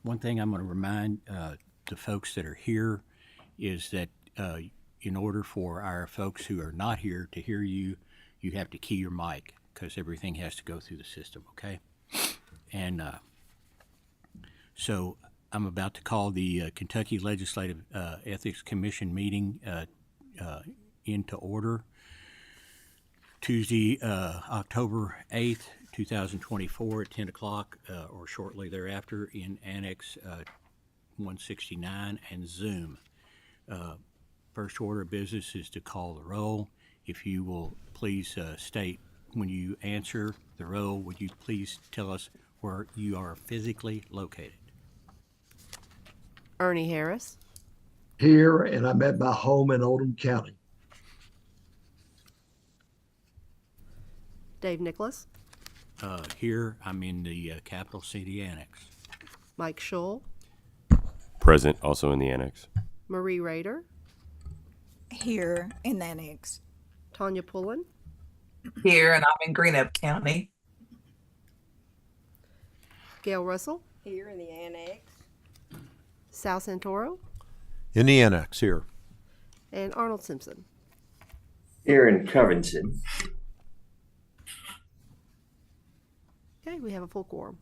one thing I'm going to remind the folks that are here is that in order for our folks who are not here to hear you, you have to key your mic because everything has to go through the system, okay? And so I'm about to call the Kentucky Legislative Ethics Commission meeting into order. Tuesday, October 8th, 2024 at 10 o'clock or shortly thereafter in Annex 169 and Zoom. First order of business is to call the roll. If you will please state when you answer the roll, would you please tell us where you are physically located? Ernie Harris. Here, and I'm at my home in Oldham County. Dave Nicholas. Here, I'm in the Capital City Annex. Mike Schull. Present, also in the annex. Marie Rader. Here in the annex. Tanya Pullen. Here, and I'm in Greenup County. Gail Russell. Here in the annex. Sal Santoro. In the annex here. And Arnold Simpson. Here in Covington. Okay, we have a full quorum.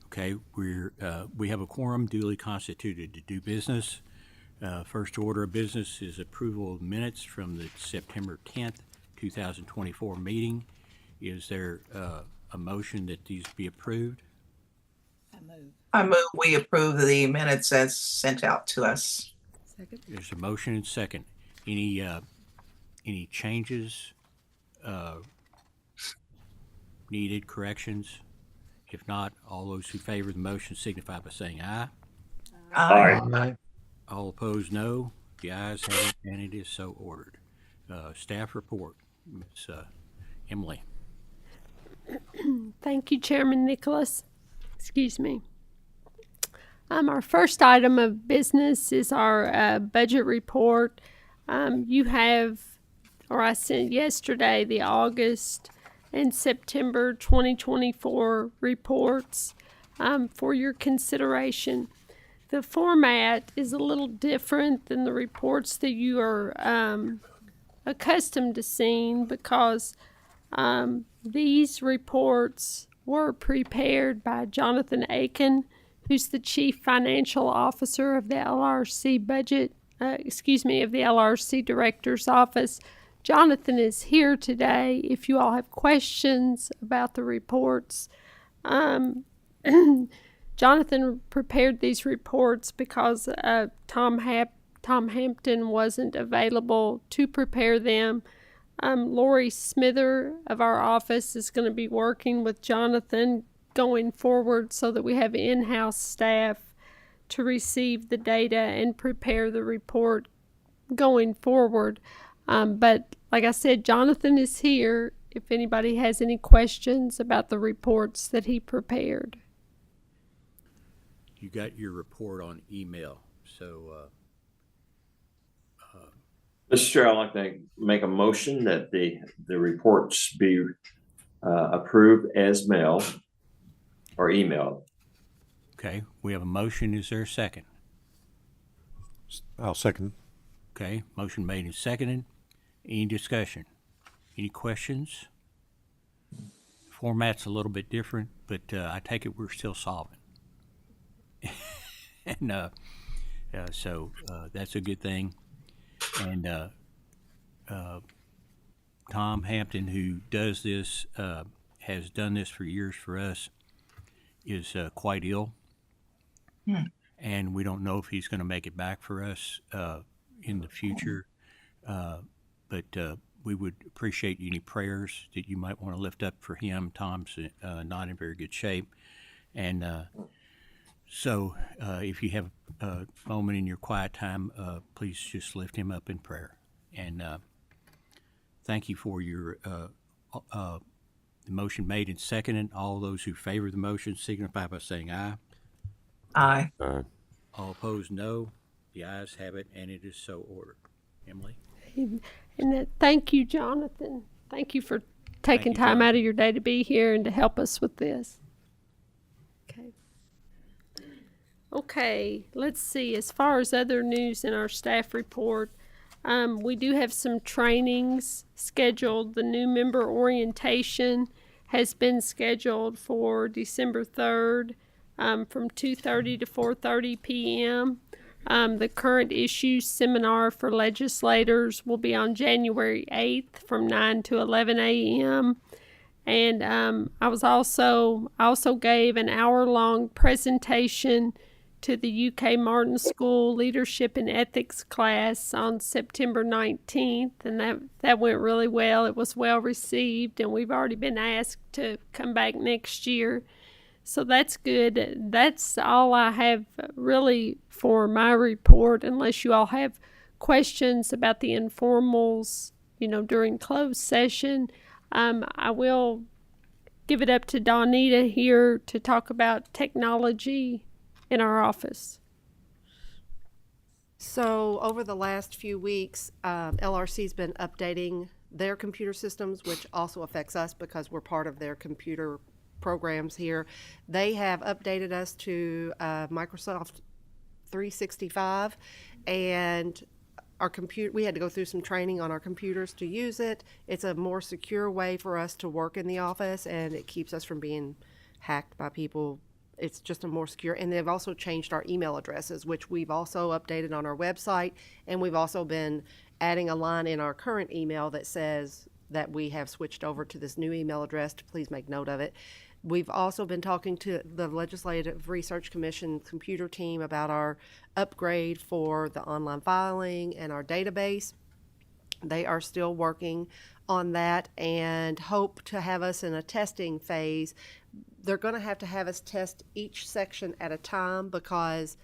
Okay, we have a quorum duly constituted to do business. First order of business is approval of minutes from the September 10th, 2024 meeting. Is there a motion that these be approved? I move we approve the minutes as sent out to us. Second. There's a motion and second. Any changes, needed corrections? If not, all those who favor the motion signify by saying aye. Aye. Aye. All opposed, no. The ayes have it, and it is so ordered. Staff report, Ms. Emily. Thank you, Chairman Nicholas. Excuse me. Our first item of business is our budget report. You have, or I sent yesterday, the August and September 2024 reports for your consideration. The format is a little different than the reports that you are accustomed to seeing because these reports were prepared by Jonathan Aiken, who's the Chief Financial Officer of the LRC of the LRC Director's Office. Jonathan is here today if you all have questions about the reports. Jonathan prepared these reports because Tom Hampton wasn't available to prepare them. Lori Smither of our office is going to be working with Jonathan going forward so that we have in-house staff to receive the data and prepare the report going forward. But like I said, Jonathan is here if anybody has any questions about the reports that he prepared. You got your report on email, so Mr. Chair, I'd like to make a motion that the reports be approved as mailed or emailed. okay, we have a motion. Is there a second? I'll second. Okay, motion made and seconded. Any discussion? Any questions? Format's a little bit different, but I take it we're still solving. And so that's a good thing. And Tom Hampton, who does this, has done this for years for us, is quite ill. And we don't know if he's going to make it back for us in the future. But we would appreciate any prayers that you might want to lift up for him. Tom's not in very good shape. And so if you have a moment in your quiet time, please just lift him up in prayer. And thank you for your the motion made and seconded. All those who favor the motion signify by saying aye. Aye. All opposed, no. The ayes have it, and it is so ordered. Emily? And thank you, Jonathan. Thank you for taking you, time Jonathan. out of your day to be here and to help us with this. Okay. Okay, let's see. As far as other news in our staff report, we do have some trainings scheduled. The new member orientation has been scheduled for December 3rd from 2:30 to 4:30 p.m. The current issues seminar for legislators will be on January 8th from 9 to 11 a.m. And I also gave an hour-long presentation to the UK Martin School Leadership and Ethics class on September 19th, and that went really well. It was well received, and we've already been asked to come back next year. So that's good. That's all I have really for my report, unless you all have questions about the informals, during closed session. I will give it up to Donita here to talk about technology in our office. So over the last few weeks, LRC's been updating their computer systems, which also affects us because we're part of their computer programs here. They have updated us to Microsoft 365, and we had to go through some training on our computers to use it. It's a more secure way for us to work in the office, and it keeps us from being hacked by people. It's just a more secure, and they've also changed our email addresses, which we've also updated on our website, and we've also been adding a line in our current email that says that we have switched over to this new email address. Please make note of it. We've also been talking to the Legislative Research Commission computer team about our upgrade for the online filing and our database. They are still working on that and hope to have us in a testing phase. They're going to have us test each section at a time because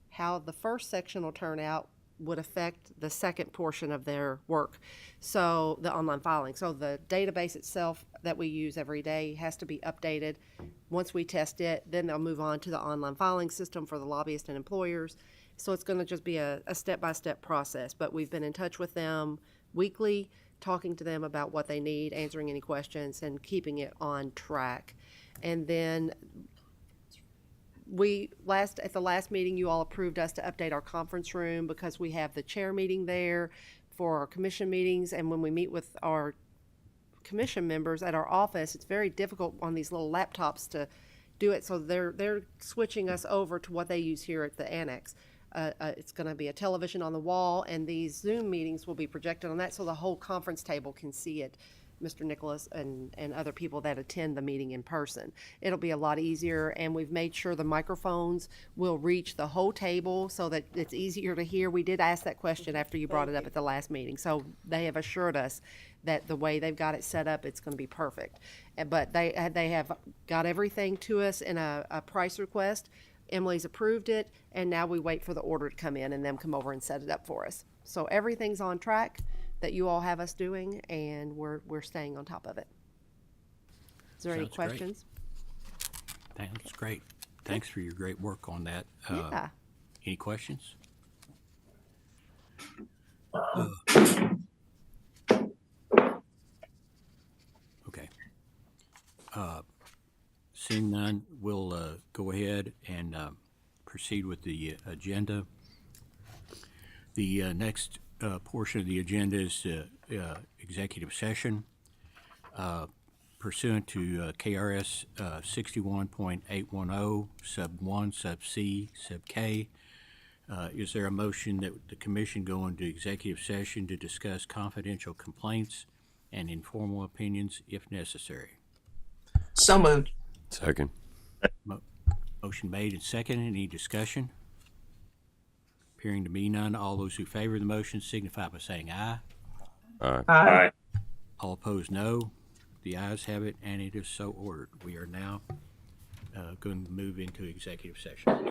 how the first section will turn out would affect the second portion of their work. So the online filing. So the database itself that we use every day has to be updated. Once we test it, then they'll move on to the online filing system for the lobbyists and employers. So it's going to just be a step-by-step process. But we've been in touch with them weekly, talking to them about what they need, answering any questions, and keeping it on track. And then at the last meeting, you all approved us to update our conference room because we have the chair meeting there for our commission meetings. And when we meet with our commission members at our office, it's very difficult on these little laptops to do it. So they're switching us over to what they use here at the annex. It's going to be a television on the wall, and these Zoom meetings will be projected on that so the whole conference table can see it. Mr. Nicholas and other people that attend the meeting in person. It'll be a lot easier, and we've made sure the microphones will reach the whole table so that it's easier to hear. We did ask that question after you brought it up at the last meeting, so they have assured us that the way they've got it set up, it's going to be perfect. But they have got everything to us in a price request. Emily's approved it, and now we wait for the order to come in and them come over and set it up for us. So everything's on track that you all have us doing, and we're staying on top of it. Is there any Sounds great. questions? That's great. Thanks for your great work on that. Yeah. Any questions? Okay. Seeing none, we'll go ahead and proceed with the agenda. The next portion of the agenda is executive session. Pursuant to KRS 61.810, sub 1, sub C, sub K, is there a motion that the commission go into executive session to discuss confidential complaints and informal opinions if necessary? So moved. Second. Motion made and seconded. Any discussion? Appearing to be none, all those who favor the motion signify by saying aye. Aye. Aye. All opposed, no. The ayes have it, and it is so ordered. We are now going to move into executive session.